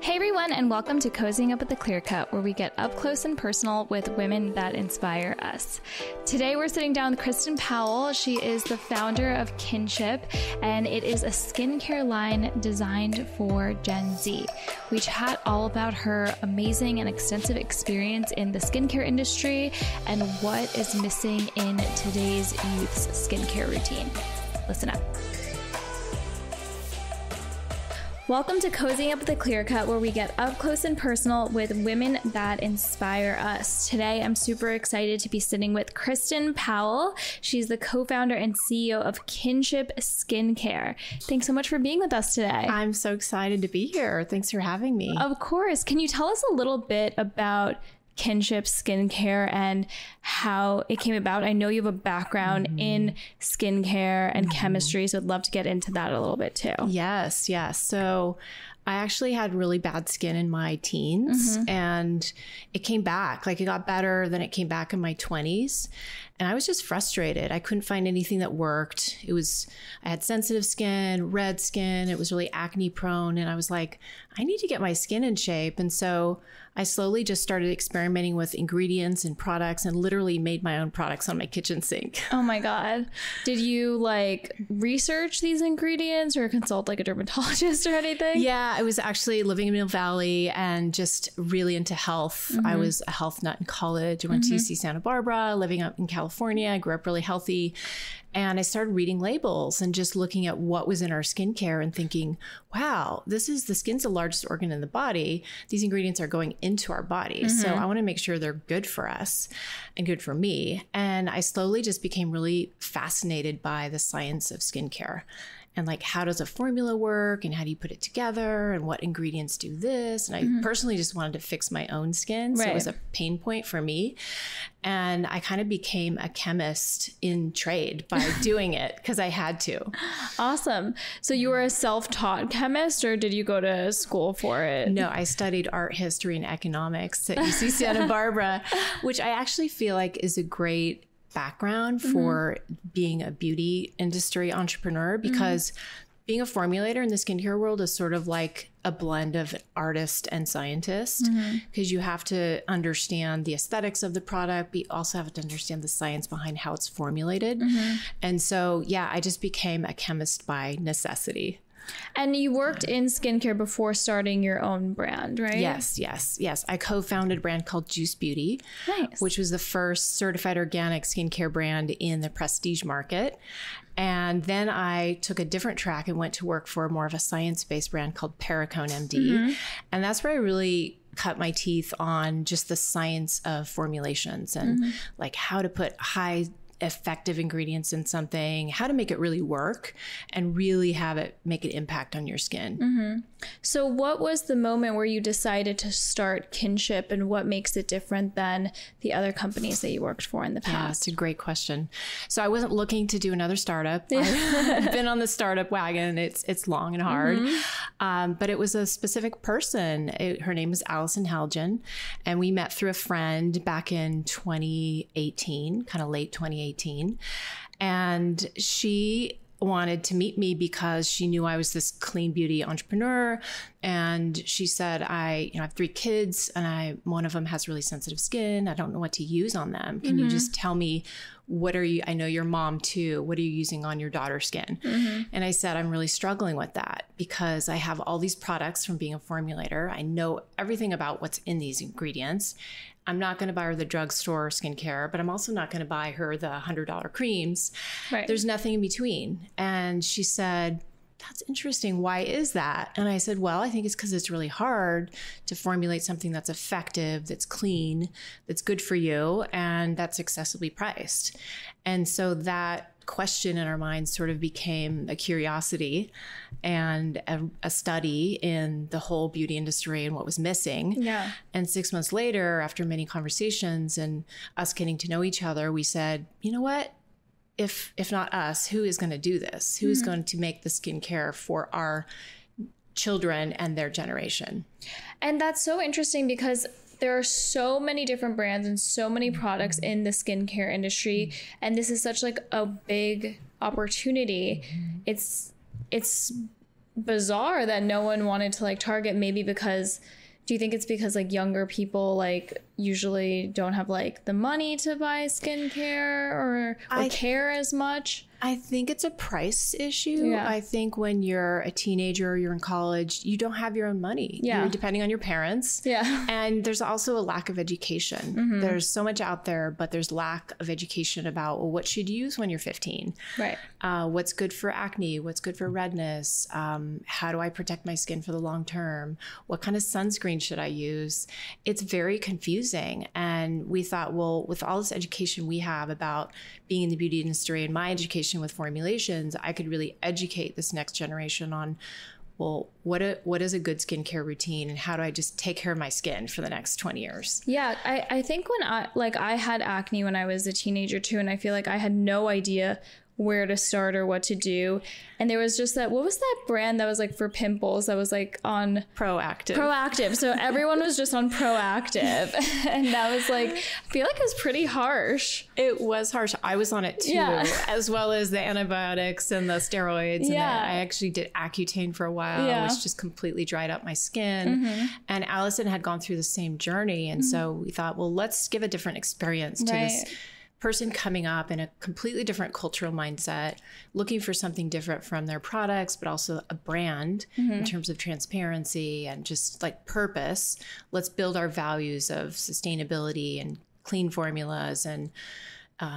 Hey everyone, and welcome to Cozying Up with the Clear Cut, where we get up close and personal with women that inspire us. Today we're sitting down with Christin Powell. She is the founder of Kinship, and it is a skincare line designed for Gen Z. We chat all about her amazing and extensive experience in the skincare industry and what is missing in today's youth's skincare routine. Listen up. Welcome to Cozying Up with a Clear Cut, where we get up close and personal with women that inspire us. Today, I'm super excited to be sitting with Christin Powell. She's the co-founder and CEO of Kinship Skincare. Thanks so much for being with us today. I'm so excited to be here. Thanks for having me. Of course. Can you tell us a little bit about Kinship Skincare and how it came about? I know you have a background in skincare and chemistry, so I'd love to get into that a little bit too. Yes. So I actually had really bad skin in my teens and it came back. Like, it got better, then it came back in my 20s. And I was just frustrated. I couldn't find anything that worked. I had sensitive skin, red skin. It was really acne prone. And I was like, I need to get my skin in shape. And so I slowly just started experimenting with ingredients and products and literally made my own products on my kitchen sink. Oh my God. Did you research these ingredients or consult a dermatologist or anything? Yeah, I was actually living in Mill Valley and just really into health. I was a health nut in college. I went to UC Santa Barbara, living up in California. I grew up really healthy. And I started reading labels and just looking at what was in our skincare and thinking, wow, the skin's the largest organ in the body. These ingredients are going into our bodies. So I want to make sure they're good for us and good for me. And I slowly just became really fascinated by the science of skincare. And how does a formula work and how do you put it together and what ingredients do this? And I personally just wanted to fix my own skin. So it was a pain point for me. And I kind of became a chemist in trade by doing it because I had to. Awesome. So you were a self-taught chemist, or did you go to school for it? No, I studied art history and economics at UC Santa Barbara, which I actually feel like is a great background for being a beauty industry entrepreneur, because being a formulator in the skincare world is sort of like a blend of artist and scientist, because you have to understand the aesthetics of the product, but you also have to understand the science behind how it's formulated. And so, yeah, I just became a chemist by necessity. And you worked in skincare before starting your own brand, right? Yes. I co-founded a brand called Juice Beauty, which was the first certified organic skincare brand in the prestige market. And then I took a different track and went to work for more of a science-based brand called Perricone MD. And that's where I really cut my teeth on just the science of formulations and how to put high effective ingredients in something, how to make it really work and really have it make an impact on your skin. So what was the moment where you decided to start Kinship, and what makes it different than the other companies that you worked for in the past? Yeah, that's a great question. So I wasn't looking to do another startup. I've been on the startup wagon. It's long and hard. But it was a specific person. Her name is Allison Haljan, and we met through a friend back in 2018, kind of late 2018. And she wanted to meet me because she knew I was this clean beauty entrepreneur. And she said, I have 3 kids and one of them has really sensitive skin. I don't know what to use on them. Can you just tell me, I know your mom too. What are you using on your daughter's skin? And I said, I'm really struggling with that because I have all these products from being a formulator. I know everything about what's in these ingredients. I'm not going to buy her the drugstore skincare, but I'm also not going to buy her the $100 creams. There's nothing in between. And she said, that's interesting. Why is that? And I said, well, I think it's because it's really hard to formulate something that's effective, that's clean, that's good for you, and that's accessibly priced. And so that question in our minds sort of became a curiosity and a study in the whole beauty industry and what was missing. And 6 months later, after many conversations and us getting to know each other, we said, you know what? If not us, who is going to do this? Who is going to make the skincare for our children and their generation? And that's so interesting because there are so many different brands and so many products in the skincare industry. And this is such a big opportunity. It's bizarre that no one wanted to like target. Maybe because, do you think it's because like younger people like usually don't have like the money to buy skincare or care as much? I think it's a price issue. Yeah. I think when you're a teenager, you're in college, you don't have your own money. Yeah. You're depending on your parents. Yeah. And there's also a lack of education. There's so much out there, but there's lack of education about, well, what should you use when you're 15? Right. What's good for acne? What's good for redness? How do I protect my skin for the long term? What kind of sunscreen should I use? It's very confusing. And we thought, well, with all this education we have about being in the beauty industry and my education with formulations, I could really educate this next generation on, well, what is a good skincare routine and how do I just take care of my skin for the next 20 years? Yeah, I think when I had acne when I was a teenager too, and I feel like I had no idea where to start or what to do. And there was just that, what was that brand that was like for pimples that was like on Proactive. So everyone was just on Proactive. And that was like, I feel like it was pretty harsh. It was harsh. I was on it too, as well as the antibiotics and the steroids. And I actually did Accutane for a while, which just completely dried up my skin. And Allison had gone through the same journey. And so we thought, well, let's give a different experience to this person coming up in a completely different cultural mindset, looking for something different from their products, but also a brand in terms of transparency and just like purpose. Let's build our values of sustainability and clean formulas and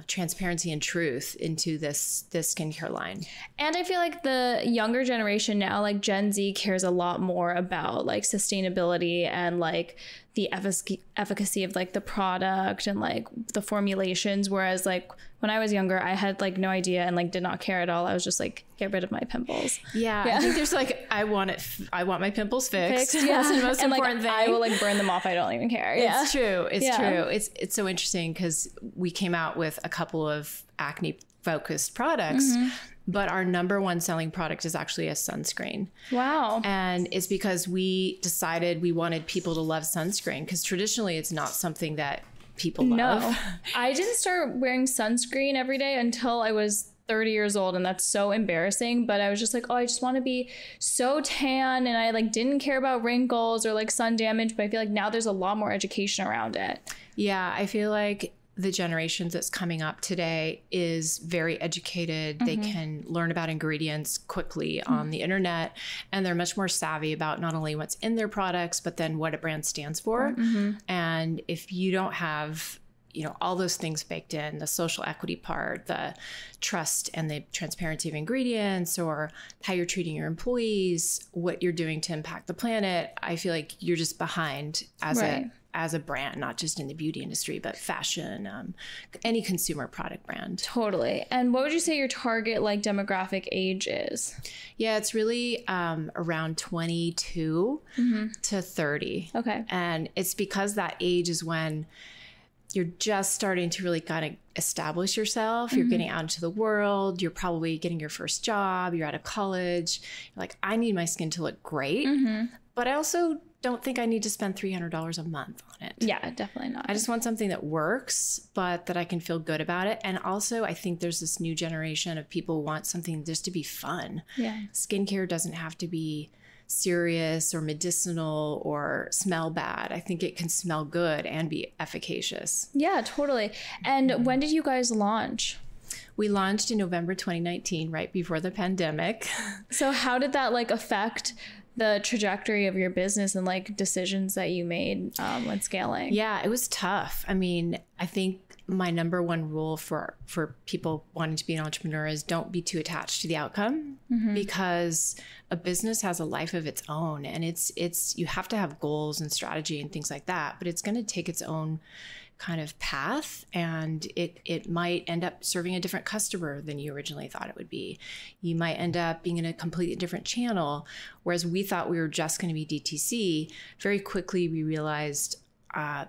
transparency and truth into this skincare line. And I feel like the younger generation now, like Gen Z, cares a lot more about like sustainability and like the efficacy of like the product and like the formulations. Whereas like when I was younger, I had like no idea and like did not care at all. I was just like, get rid of my pimples. Yeah. I think there's like, I want my pimples fixed. That's the most important thing. I will like burn them off. I don't even care. It's true. It's true. It's so interesting because we came out with a couple of acne focused products, but our number one selling product is actually a sunscreen. Wow. And it's because we decided we wanted people to love sunscreen because traditionally it's not something that people love. No, I didn't start wearing sunscreen every day until I was 30 years old, and that's so embarrassing. But I was just like, oh, I just want to be so tan, and I like didn't care about wrinkles or like sun damage. But I feel like now there's a lot more education around it. Yeah, I feel like the generations that's coming up today is very educated. They can learn about ingredients quickly on the internet, and they're much more savvy about not only what's in their products, but then what a brand stands for. And if you don't have, you know, all those things baked in, the social equity part, the trust and the transparency of ingredients, or how you're treating your employees, what you're doing to impact the planet, I feel like you're just behind as a brand, not just in the beauty industry, but fashion, any consumer product brand. Totally. And what would you say your target like demographic age is? Yeah, it's really around 22 to 30. Okay. And it's because that age is when you're just starting to really kind of establish yourself. You're getting out into the world. You're probably getting your first job. You're out of college. You're like, I need my skin to look great, but I also don't think I need to spend $300 a month on it. Yeah, definitely not. I just want something that works, but that I can feel good about it. And also, I think there's this new generation of people who want something just to be fun. Yeah. Skincare doesn't have to be serious or medicinal or smell bad. I think it can smell good and be efficacious. Yeah, totally. And when did you guys launch? We launched in November 2019, right before the pandemic. So how did that like affect the trajectory of your business and like decisions that you made when scaling? Yeah, it was tough. I mean, I think my number one rule for people wanting to be an entrepreneur is don't be too attached to the outcome, because a business has a life of its own, and it's you have to have goals and strategy and things like that, but it's going to take its own kind of path, and it might end up serving a different customer than you originally thought it would be. You might end up being in a completely different channel, whereas we thought we were just going to be DTC. Very quickly we realized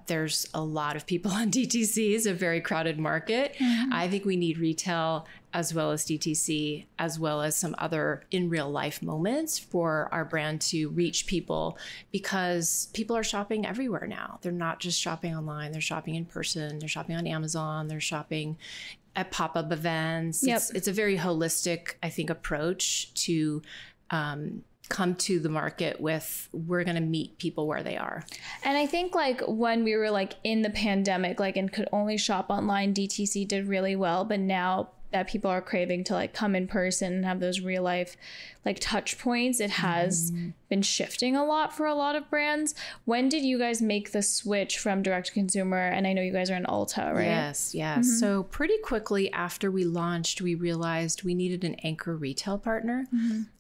there's a lot of people on DTC. It's a very crowded market. I think we need retail as well as DTC, as well as some other in real life moments for our brand to reach people, because people are shopping everywhere now. They're not just shopping online. They're shopping in person. They're shopping on Amazon. They're shopping at pop-up events. It's a very holistic, I think, approach to come to the market with, we're going to meet people where they are. And I think like when we were like in the pandemic, like and could only shop online, DTC did really well. But now that people are craving to like come in person and have those real life like touch points, it has been shifting a lot for a lot of brands. When did you guys make the switch from direct to consumer? And I know you guys are in Ulta, right? Yes. So pretty quickly after we launched, we realized we needed an anchor retail partner.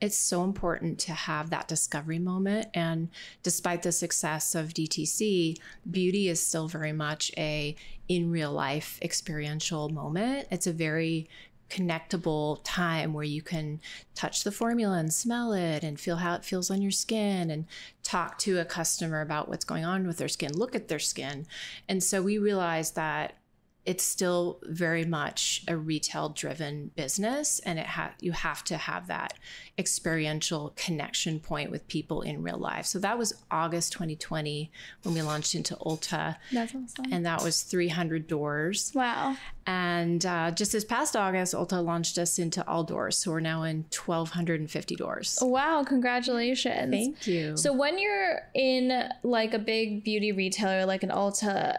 It's so important to have that discovery moment. And despite the success of DTC, beauty is still very much a in real life experiential moment. It's a very connectable time where you can touch the formula and smell it and feel how it feels on your skin and talk to a customer about what's going on with their skin, look at their skin. And so we realized that it's still very much a retail driven business, and you have to have that experiential connection point with people in real life. So that was August 2020 when we launched into Ulta. That's awesome. And that was 300 doors. Wow. And just this past August, Ulta launched us into all doors. So we're now in 1,250 doors. Wow. Congratulations. Thank you. So when you're in like a big beauty retailer, like an Ulta,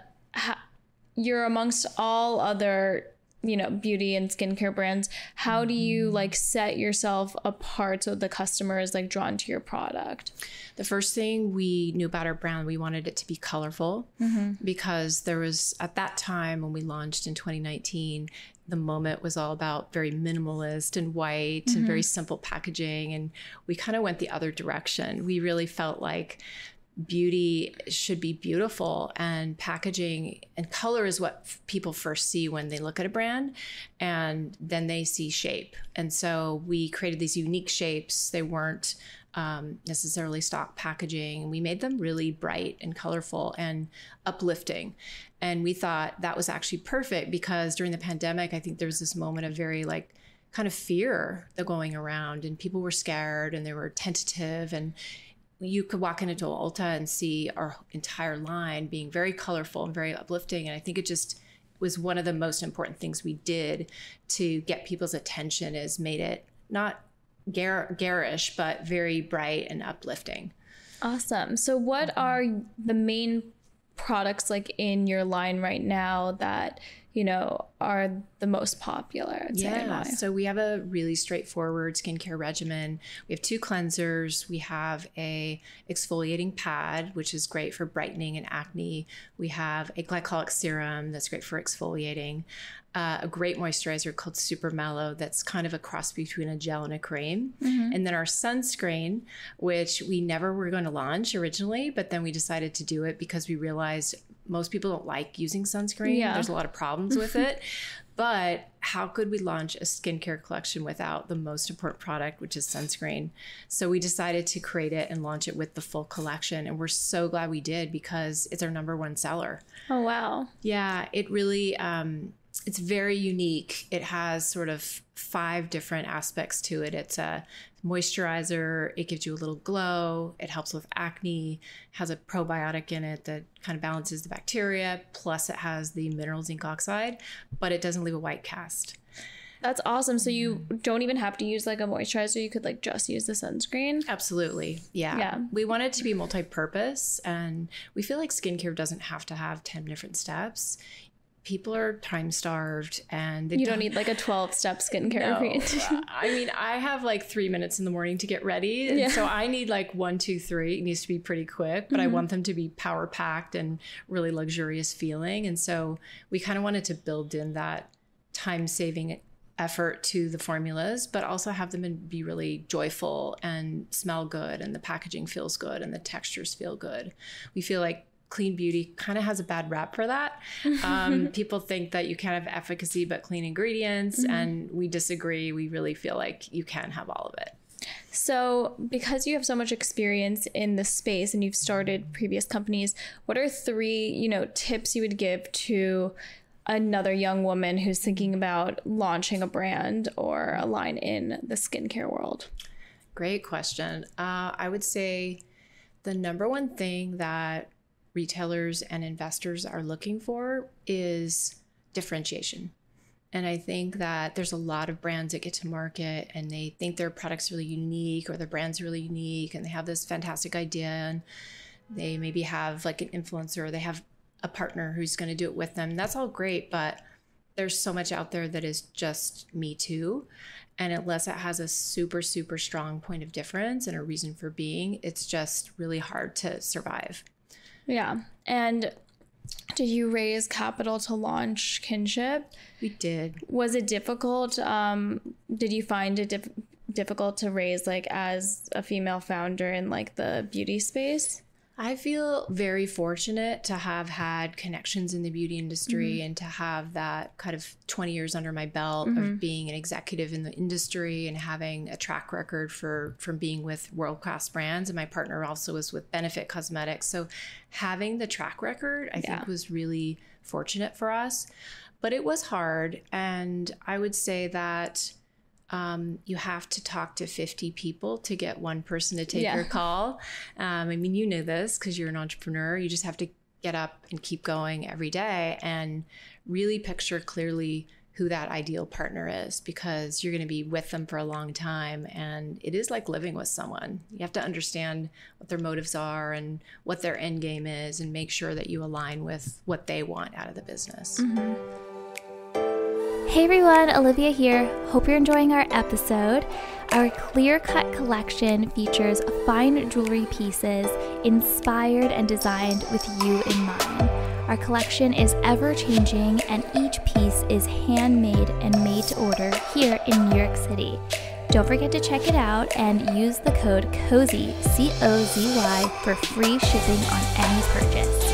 you're amongst all other, you know, beauty and skincare brands. How do you like set yourself apart so the customer is like drawn to your product? The first thing we knew about our brand, we wanted it to be colorful because there was, at that time when we launched in 2019, the moment was all about very minimalist and white and very simple packaging. And we kind of went the other direction. We really felt like beauty should be beautiful, and packaging and color is what people first see when they look at a brand, and then they see shape. And so we created these unique shapes. They weren't necessarily stock packaging. We made them really bright and colorful and uplifting. And we thought that was actually perfect because during the pandemic, I think there was this moment of very like kind of fear that going around, and people were scared and they were tentative, and you could walk into Ulta and see our entire line being very colorful and very uplifting. And I think it just was one of the most important things we did to get people's attention, is made it not garish, but very bright and uplifting. Awesome. So what are the main products like in your line right now that, you know, are the most popular? So we have a really straightforward skincare regimen. We have 2 cleansers. We have a exfoliating pad, which is great for brightening and acne. We have a glycolic serum that's great for exfoliating. A great moisturizer called Super Mellow that's kind of a cross between a gel and a cream. And then our sunscreen, which we never were going to launch originally, but then we decided to do it because we realized most people don't like using sunscreen. There's a lot of problems with it. But how could we launch a skincare collection without the most important product, which is sunscreen? So we decided to create it and launch it with the full collection. And we're so glad we did because it's our #1 seller. Oh, wow. Yeah, it really, it's very unique. It has sort of 5 different aspects to it. It's a moisturizer. It gives you a little glow. It helps with acne, has a probiotic in it that kind of balances the bacteria. Plus it has the mineral zinc oxide, but it doesn't leave a white cast. That's awesome. So you don't even have to use like a moisturizer. You could like just use the sunscreen. Absolutely. Yeah. We want it to be multi-purpose, and we feel like skincare doesn't have to have 10 different steps. People are time starved, and you don't need like a 12-step skincare routine. I mean, I have like 3 minutes in the morning to get ready. And so I need like 1, 2, 3. It needs to be pretty quick, but I want them to be power packed and really luxurious feeling. And so we kind of wanted to build in that time saving effort to the formulas, but also have them be really joyful and smell good, and the packaging feels good and the textures feel good. We feel like clean beauty kind of has a bad rap for that. People think that you can't have efficacy but clean ingredients, and we disagree. We really feel like you can have all of it. So because you have so much experience in the space and you've started previous companies, what are 3, you know, tips you would give to another young woman who's thinking about launching a brand or a line in the skincare world? Great question. I would say the #1 thing that retailers and investors are looking for is differentiation. And I think that there's a lot of brands that get to market and they think their product's really unique or their brand's really unique and they have this fantastic idea and they maybe have like an influencer or they have a partner who's going to do it with them. That's all great, but there's so much out there that is just me too. And unless it has a super, super strong point of difference and a reason for being, it's just really hard to survive. Yeah. And did you raise capital to launch Kinship? We did. Was it difficult? Did you find it difficult to raise like as a female founder in like the beauty space? I feel very fortunate to have had connections in the beauty industry and to have that kind of 20 years under my belt of being an executive in the industry and having a track record from being with world-class brands. And my partner also was with Benefit Cosmetics. So having the track record, I think was really fortunate for us, but it was hard. And I would say that you have to talk to 50 people to get one person to take your call. I mean, you know this because you're an entrepreneur. You just have to get up and keep going every day and really picture clearly who that ideal partner is, because you're going to be with them for a long time. And it is like living with someone. You have to understand what their motives are and what their end game is and make sure that you align with what they want out of the business. Hey everyone, Olivia here. Hope you're enjoying our episode. Our Clear Cut collection features fine jewelry pieces inspired and designed with you in mind. Our collection is ever-changing and each piece is handmade and made to order here in New York City. Don't forget to check it out and use the code COZY, C-O-Z-Y, for free shipping on any purchase.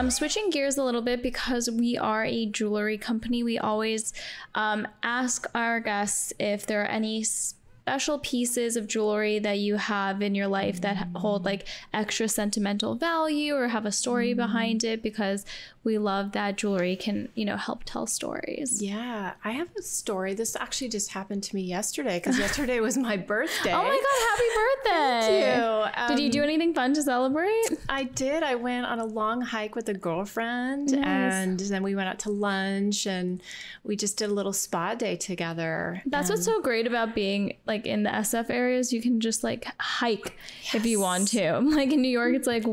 Switching gears a little bit, because we are a jewelry company, we always ask our guests if there are any special pieces of jewelry that you have in your life that hold like extra sentimental value or have a story behind it, because we love that jewelry can, you know, help tell stories. Yeah, I have a story. This actually just happened to me yesterday because yesterday was my birthday. Oh my God, happy birthday. Thank you. Did you do anything fun to celebrate? I did. I went on a long hike with a girlfriend and then we went out to lunch and we just did a little spa day together. That's what's so great about being like in the SF areas. You can just like hike if you want to. Like in New York, it's like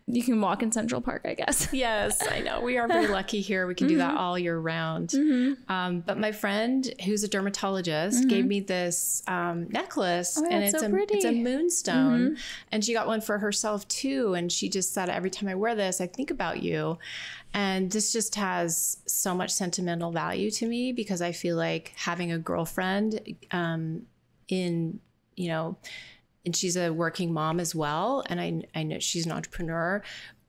you can walk in Central Park, I guess. Yes, I know. We are very lucky here. We can do that all year round. But my friend, who's a dermatologist, gave me this necklace, and it's a moonstone. And she got one for herself too. And she just said, every time I wear this, I think about you. And this just has so much sentimental value to me because I feel like having a girlfriend and she's a working mom as well. And I know she's an entrepreneur.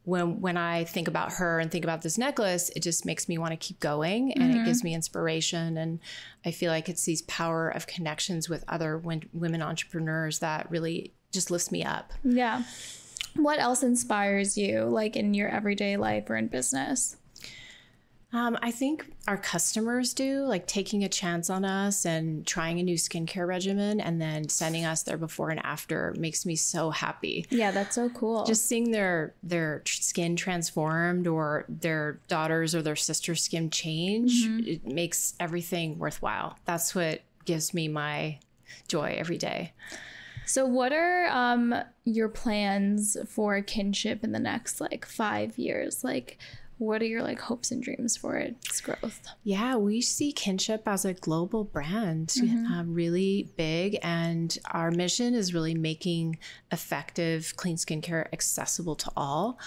When I think about her and think about this necklace, it just makes me want to keep going and it gives me inspiration. And I feel like it's these power of connections with other women entrepreneurs that really just lifts me up. Yeah. What else inspires you, like in your everyday life or in business? I think our customers do, like taking a chance on us and trying a new skincare regimen and then sending us their before and after makes me so happy. Yeah, that's so cool. Just seeing their skin transformed or their daughter's or their sister's skin change, it makes everything worthwhile. That's what gives me my joy every day. So what are your plans for Kinship in the next like 5 years? Like, what are your like hopes and dreams for its growth? Yeah, we see Kinship as a global brand, really big. And our mission is really making effective, clean skincare accessible to all.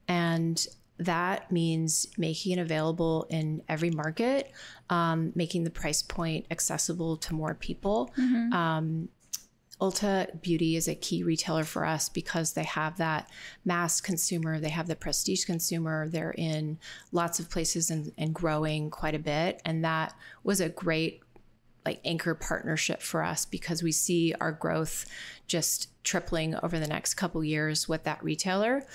And that means making it available in every market, making the price point accessible to more people. Ulta Beauty is a key retailer for us because they have that mass consumer, they have the prestige consumer, they're in lots of places and growing quite a bit. And that was a great like anchor partnership for us because we see our growth just tripling over the next couple years with that retailer,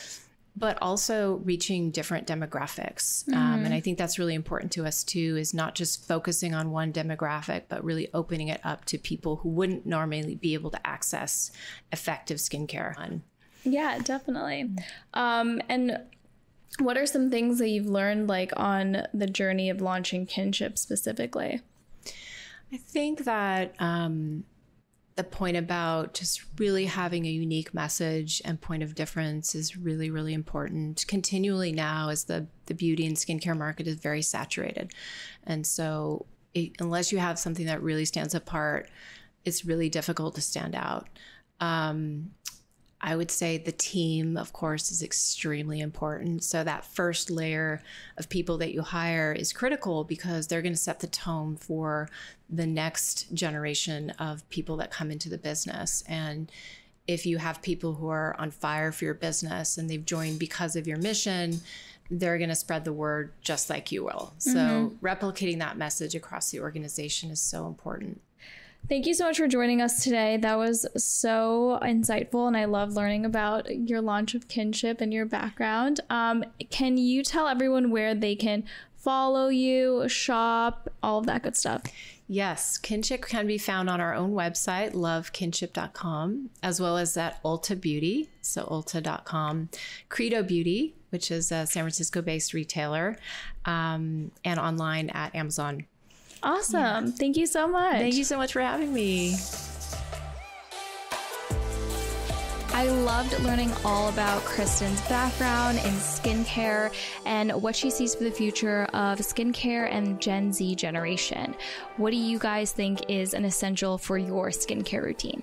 but also reaching different demographics. And I think that's really important to us too, is not just focusing on one demographic, but really opening it up to people who wouldn't normally be able to access effective skincare. Yeah, definitely. And What are some things that you've learned like on the journey of launching Kinship specifically? I think that the point about just really having a unique message and point of difference is really, really important. Continually now, as the beauty and skincare market is very saturated. And so unless you have something that really stands apart, it's really difficult to stand out. I would say the team, of course, is extremely important. So that first layer of people that you hire is critical because they're going to set the tone for the next generation of people that come into the business. And if you have people who are on fire for your business and they've joined because of your mission, they're going to spread the word just like you will. So replicating that message across the organization is so important. Thank you so much for joining us today. That was so insightful, and I love learning about your launch of Kinship and your background. Can you tell everyone where they can follow you, shop, all of that good stuff? Yes, Kinship can be found on our own website, lovekinship.com, as well as at Ulta Beauty, so ulta.com, Credo Beauty, which is a San Francisco-based retailer, and online at Amazon. Awesome. Yeah. Thank you so much. Thank you so much for having me. I loved learning all about Christin's background in skincare and what she sees for the future of skincare and Gen Z generation. What do you guys think is an essential for your skincare routine?